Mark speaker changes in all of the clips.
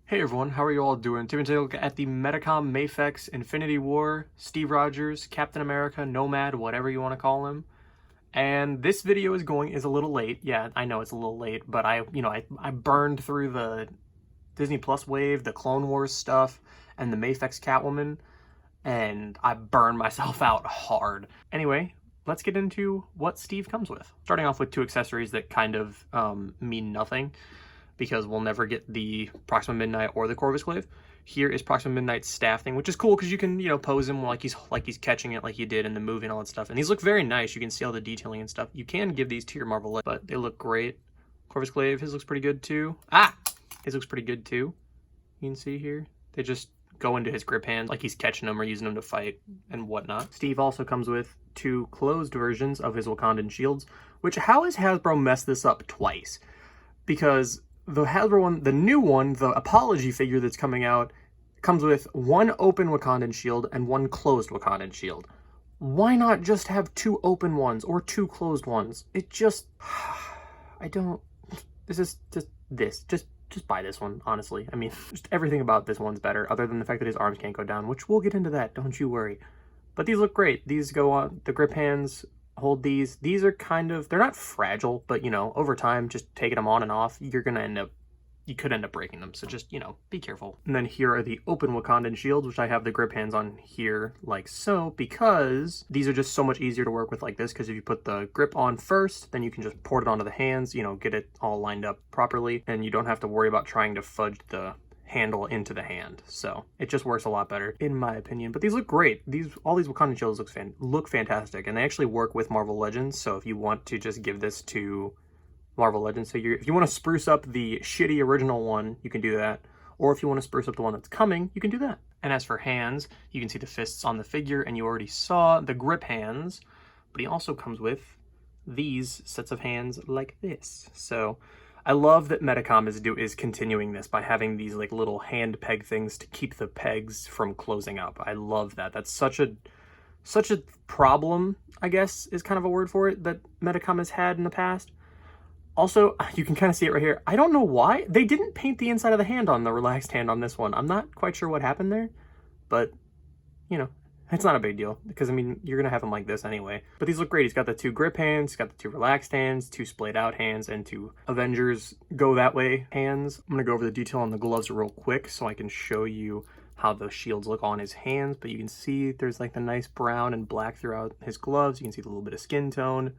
Speaker 1: Hey everyone, how are you all doing? Today we're taking a look at the Medicom Mafex Infinity War, Steve Rogers, Captain America, Nomad, whatever you want to call him. And this video is a little late. Yeah, I know it's a little late, but I burned through the Disney Plus wave, the Clone Wars stuff, and the Mafex Catwoman, and I burned myself out hard. Anyway, let's get into what Steve comes with. Starting off with two accessories that kind of mean nothing, because we'll never get the Proxima Midnight or the Corvus Glaive. Here is Proxima Midnight's staff thing, which is cool because you can, pose him like he's catching it like you did in the movie and all that stuff. And these look very nice. You can see all the detailing and stuff. You can give these to your Marvel Legends, but they look great. Corvus Glaive, his looks pretty good too. His looks pretty good too. You can see here. They just go into his grip hand like he's catching them or using them to fight and whatnot. Steve also comes with two closed versions of his Wakandan Shields, which how has Hasbro messed this up twice? Because the Hasbro one, the new one, the Apology figure that's coming out, comes with one open Wakandan shield and one closed Wakandan shield. Why not just have two open ones or two closed ones? It just, I don't, just buy this one, honestly. I mean, just everything about this one's better, other than the fact that his arms can't go down, which we'll get into that, don't you worry. But these look great. These go on, the grip hands hold these. These are kind of, they're not fragile, but over time, just taking them on and off, you could end up breaking them. So just, be careful. And then here are the open Wakandan shields, which I have the grip hands on here like so, because these are just so much easier to work with like this, because if you put the grip on first, then you can just port it onto the hands, get it all lined up properly, and you don't have to worry about trying to fudge the handle into the hand. So it just works a lot better in my opinion. But these look great. All these Wakandan shields look fantastic, and they actually work with Marvel Legends. So if you want to just give this to Marvel Legends figure, if you want to spruce up the shitty original one, you can do that. Or if you want to spruce up the one that's coming, you can do that. And as for hands, you can see the fists on the figure, and you already saw the grip hands, but he also comes with these sets of hands like this. So I love that Medicom is continuing this by having these like little hand peg things to keep the pegs from closing up. I love that. That's such a problem, I guess, is kind of a word for it, that Medicom has had in the past. Also, you can kind of see it right here. I don't know why. They didn't paint the inside of the hand on the relaxed hand on this one. I'm not quite sure what happened there, but, it's not a big deal, because, I mean, you're going to have them like this anyway. But these look great. He's got the two grip hands, he's got the two relaxed hands, two splayed out hands, and two Avengers go that way hands. I'm going to go over the detail on the gloves real quick so I can show you how the shields look on his hands. But you can see there's like the nice brown and black throughout his gloves. You can see the little bit of skin tone.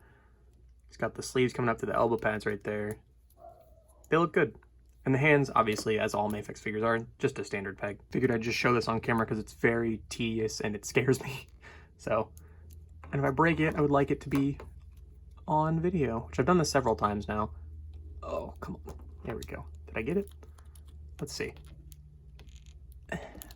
Speaker 1: He's got the sleeves coming up to the elbow pads right there. They look good. And the hands, obviously, as all Mafex figures are, just a standard peg. Figured I'd just show this on camera because it's very tedious and it scares me. So, and if I break it, I would like it to be on video, which I've done this several times now. Oh, come on. There we go. Did I get it? Let's see.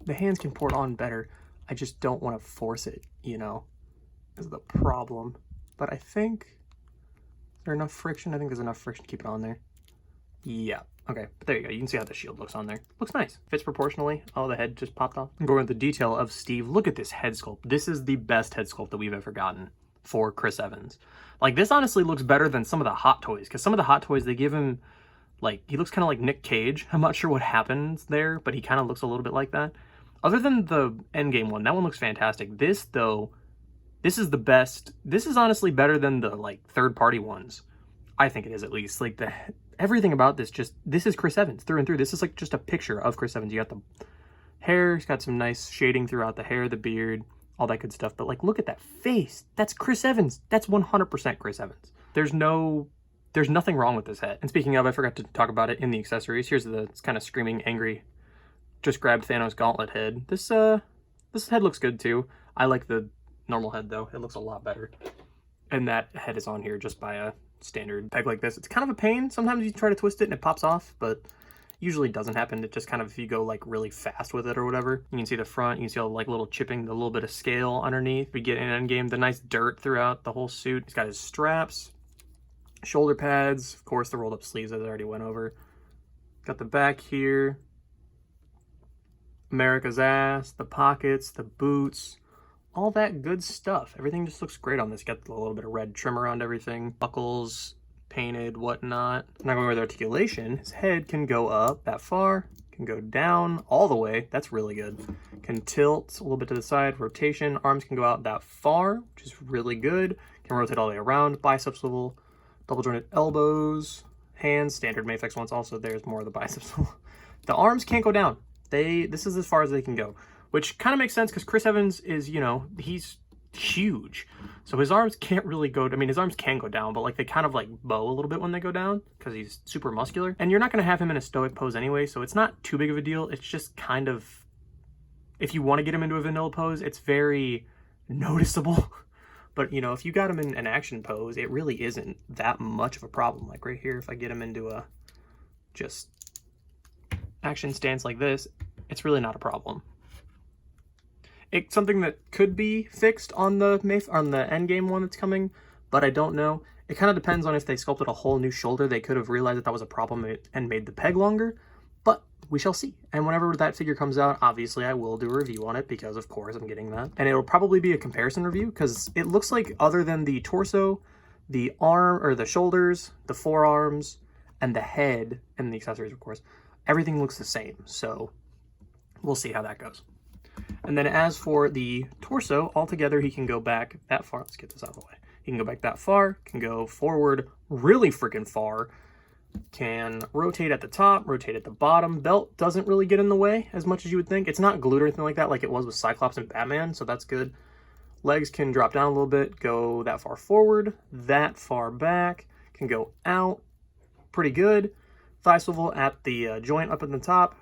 Speaker 1: The hands can port on better. I just don't want to force it, is the problem. But I think, is there enough friction? I think there's enough friction to keep it on there. Yeah. Okay, but there you go. You can see how the shield looks on there. Looks nice. Fits proportionally. Oh, the head just popped off. I'm going with the detail of Steve. Look at this head sculpt. This is the best head sculpt that we've ever gotten for Chris Evans. Like, this honestly looks better than some of the Hot Toys, because some of the Hot Toys, they give him, like, he looks kind of like Nick Cage. I'm not sure what happens there, but he kind of looks a little bit like that. Other than the Endgame one, that one looks fantastic. This, though, this is the best. This is honestly better than the, like, third-party ones. I think it is, at least. Like, everything about this is Chris Evans through and through. This is like just a picture of Chris Evans. You got the hair, he's got some nice shading throughout the hair, the beard, all that good stuff. But like, look at that face. That's Chris Evans. That's 100% Chris Evans. There's nothing wrong with this head. And speaking of, I forgot to talk about it in the accessories. Here's the kind of screaming, angry, just grabbed Thanos Gauntlet head. This head looks good too. I like the normal head though. It looks a lot better. And that head is on here just by a standard peg like this. It's kind of a pain. Sometimes you try to twist it and it pops off, but usually doesn't happen. It just kind of, if you go like really fast with it or whatever, you can see the front, you can see all like little chipping, the little bit of scale underneath. We get in Endgame, the nice dirt throughout the whole suit. He's got his straps, shoulder pads, of course the rolled up sleeves as I already went over. Got the back here, America's ass, the pockets, the boots, all that good stuff. Everything just looks great on this. Got a little bit of red trim around everything, buckles, painted, whatnot. I'm not going with articulation. His head can go up that far, can go down all the way. That's really good. Can tilt a little bit to the side, rotation. Arms can go out that far, which is really good. Can rotate all the way around. Bicep swivel, double jointed elbows, hands. Standard Mafex ones also. There's more of the bicep swivel. The arms can't go down. This is as far as they can go, which kind of makes sense because Chris Evans is, you know, he's huge, so his arms can't really go. I mean, his arms can go down, but like they kind of like bow a little bit when they go down because he's super muscular, and you're not going to have him in a stoic pose anyway, so it's not too big of a deal. It's just kind of, if you want to get him into a vanilla pose, it's very noticeable. But you know, if you got him in an action pose, it really isn't that much of a problem. Like right here, if I get him into a just action stance like this, it's really not a problem. It's something that could be fixed on the endgame one that's coming, but I don't know. It kind of depends on if they sculpted a whole new shoulder. They could have realized that that was a problem and made the peg longer, but we shall see. And whenever that figure comes out, obviously I will do a review on it because of course I'm getting that. And it'll probably be a comparison review because it looks like other than the torso, the arm or the shoulders, the forearms, and the head, and the accessories of course, everything looks the same. So we'll see how that goes. And then as for the torso, altogether he can go back that far. Let's get this out of the way. He can go back that far, can go forward really freaking far, can rotate at the top, rotate at the bottom. Belt doesn't really get in the way as much as you would think. It's not glued or anything like that like it was with Cyclops and Batman, so that's good. Legs can drop down a little bit, go that far forward, that far back, can go out, pretty good. Thigh swivel at the joint up at the top.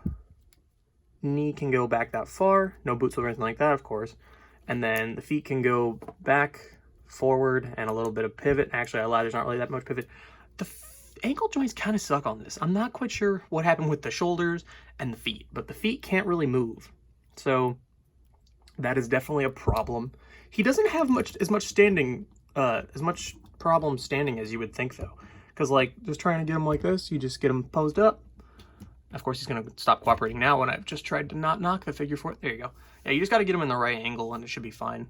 Speaker 1: Knee can go back that far, no boot swivel or anything like that, of course. And then the feet can go back, forward, and a little bit of pivot. Actually, I lied, there's not really that much pivot. The ankle joints kind of suck on this. I'm not quite sure what happened with the shoulders and the feet, but the feet can't really move. So that is definitely a problem. He doesn't have as much problem standing as you would think though. Because like, just trying to get him like this, you just get him posed up. Of course, he's going to stop cooperating now when I've just tried to not knock the figure for it. There you go. Yeah, you just got to get him in the right angle and it should be fine.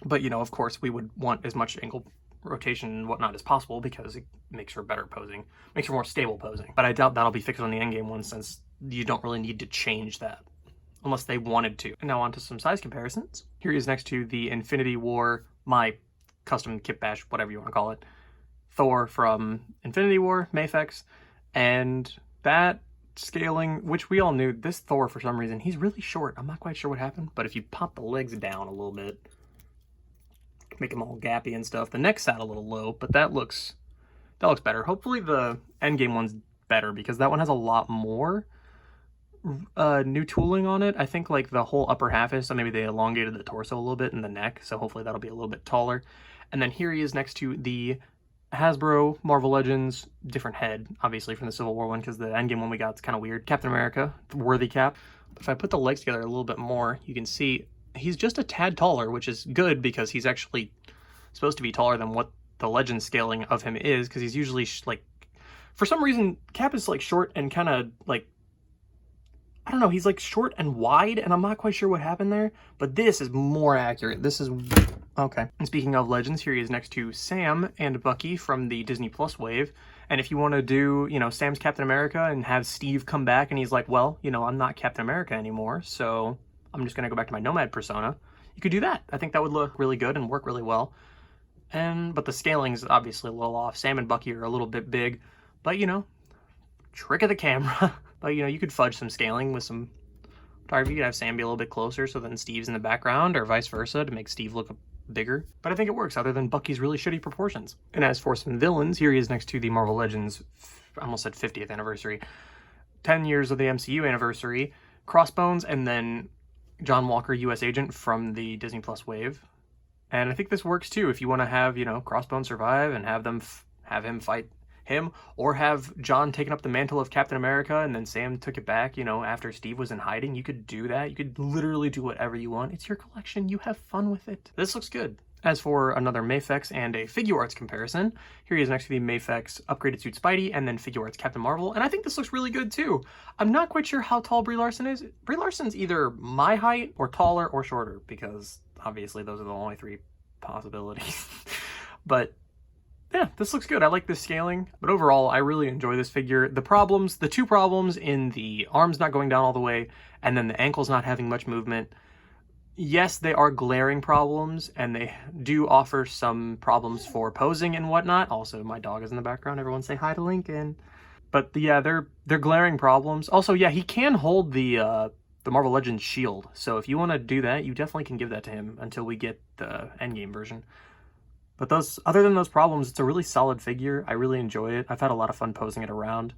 Speaker 1: But, you know, of course, we would want as much ankle rotation and whatnot as possible because it makes for better posing, makes for more stable posing. But I doubt that'll be fixed on the endgame one since you don't really need to change that unless they wanted to. And now on to some size comparisons. Here he is next to the Infinity War, my custom kit bash, whatever you want to call it, Thor from Infinity War, Mafex, and that scaling, which we all knew, this Thor, for some reason, he's really short. I'm not quite sure what happened, but if you pop the legs down a little bit, make him all gappy and stuff. The neck's out a little low, but that looks better. Hopefully the endgame one's better because that one has a lot more new tooling on it. I think like the whole upper half is, so maybe they elongated the torso a little bit and the neck, so hopefully that'll be a little bit taller. And then here he is next to the Hasbro Marvel Legends, different head, obviously, from the Civil War one, because the Endgame one we got is kind of weird. Captain America, the worthy cap. If I put the legs together a little bit more, you can see he's just a tad taller, which is good because he's actually supposed to be taller than what the Legend scaling of him is, because he's usually, like, for some reason, Cap is, like, short and kind of, like, I don't know, he's, like, short and wide, and I'm not quite sure what happened there, but this is more accurate. This is... Okay. And speaking of Legends, here he is next to Sam and Bucky from the Disney Plus wave. And if you want to do, you know, Sam's Captain America and have Steve come back and he's like, well, you know, I'm not Captain America anymore, so I'm just going to go back to my Nomad persona. You could do that. I think that would look really good and work really well. But the scaling's obviously a little off. Sam and Bucky are a little bit big, but, you know, trick of the camera. But, you know, you could fudge some scaling with some photography. You could have Sam be a little bit closer so then Steve's in the background, or vice versa to make Steve look bigger. But I think it works other than Bucky's really shitty proportions. And as for some villains, here he is next to the Marvel Legends, I almost said 50th anniversary, 10 years of the MCU anniversary, Crossbones, and then John Walker, US Agent from the Disney Plus wave. And I think this works too if you want to have, you know, Crossbones survive and have them have him fight him, or have John taken up the mantle of Captain America and then Sam took it back, you know, after Steve was in hiding. You could do that. You could literally do whatever you want. It's your collection. You have fun with it. This looks good. As for another Mafex and a Figure Arts comparison, here he is next to the Mafex Upgraded Suit Spidey and then Figure Arts Captain Marvel, and I think this looks really good too. I'm not quite sure how tall Brie Larson is. Brie Larson's either my height or taller or shorter, because obviously those are the only three possibilities. But Yeah, this looks good. I like this scaling, but overall, I really enjoy this figure. The two problems in the arms not going down all the way, and then the ankles not having much movement, yes, they are glaring problems, and they do offer some problems for posing and whatnot. Also, my dog is in the background. Everyone say hi to Lincoln. But yeah, they're glaring problems. Also, yeah, he can hold the Marvel Legends shield, so if you want to do that, you definitely can give that to him until we get the endgame version. But other than those problems, it's a really solid figure. I really enjoy it. I've had a lot of fun posing it around.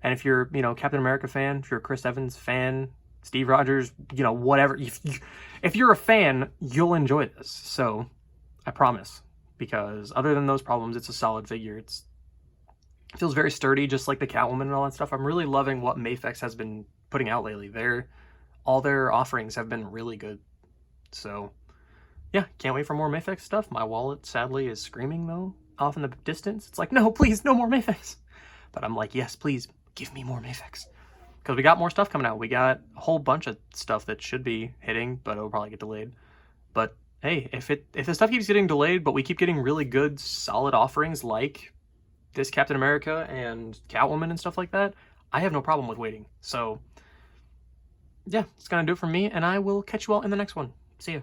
Speaker 1: And if you're, Captain America fan, if you're a Chris Evans fan, Steve Rogers, whatever, if you're a fan, you'll enjoy this. So, I promise. Because other than those problems, it's a solid figure. It feels very sturdy, just like the Catwoman and all that stuff. I'm really loving what Mafex has been putting out lately. All their offerings have been really good. So, yeah, can't wait for more Mafex stuff. My wallet, sadly, is screaming, though, off in the distance. It's like, no, please, no more Mafex. But I'm like, yes, please, give me more Mafex. Because we got more stuff coming out. We got a whole bunch of stuff that should be hitting, but it'll probably get delayed. But, hey, if the stuff keeps getting delayed, but we keep getting really good, solid offerings like this Captain America and Catwoman and stuff like that, I have no problem with waiting. So, yeah, it's going to do it for me, and I will catch you all in the next one. See ya.